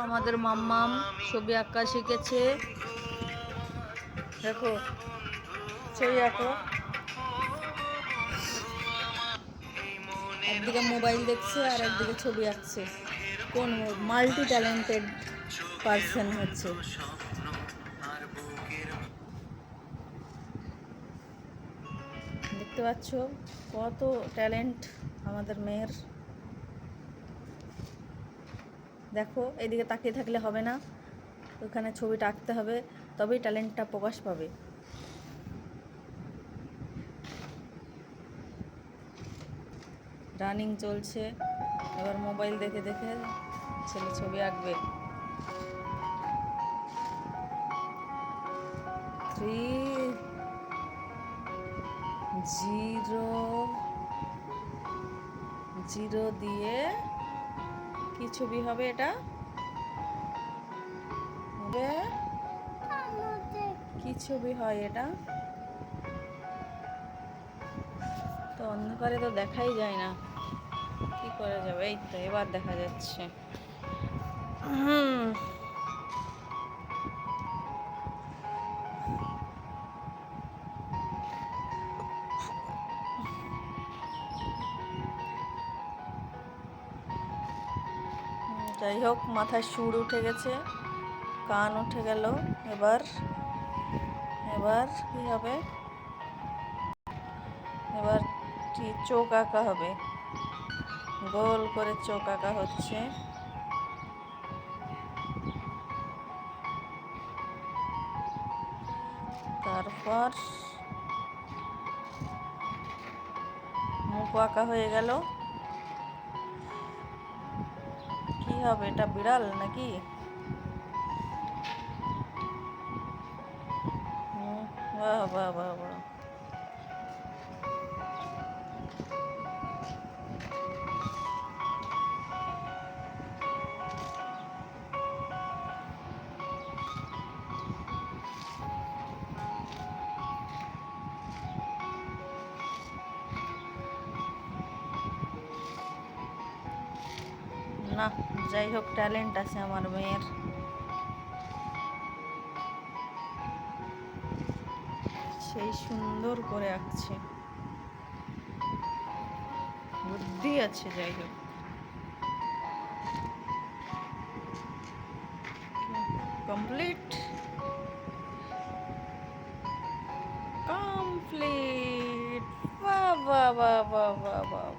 আমাদের মাম্মাম ছবি আঁকা শিখেছে। দেখো ছবি আঁকো, একদিকে মোবাইল দেখছে আর একদিকে ছবি আঁকছে। কোন মাল্টি ট্যালেন্টেড পারসন হচ্ছে। দেখতে পাচ্ছ কত ট্যালেন্ট আমাদের মেয়ের। দেখো এইদিকে তাকিয়ে থাকলে হবে না, ওখানে ছবিটা আঁকতে হবে, তবেই ট্যালেন্টটা প্রকাশ পাবে। রানিং চলছে, এবার মোবাইল দেখে দেখে ছেলে ছবি আঁকবে। 3 0 দিয়ে কি ছবি হবে? এটা কি ছবি হয়? এটা তো অন্ধকারে তো দেখাই যায় না, কি করা যাবে? এই তো এবার দেখা যাচ্ছে। যাই হোক, মাথায় সুর উঠে গেছে, কান উঠে গেল। এবার এবার কি হবে? এবার চোখ আঁকা হবে, গোল করে চোখ আঁকা হচ্ছে। তারপর মুখ আঁকা হয়ে গেল। কি হবে এটা? বিড়াল নাকি? বাহ বাহ বাহ বাহ। না, যাই হোক ট্যালেন্ট আছে আমার মেয়ের। সেই সুন্দর করে আঁকছে, বুদ্ধি আছে। যাই হোক, কমপ্লিট কমপ্লিট। বাহ বাহ বাহ বাহ বাহ বাহ।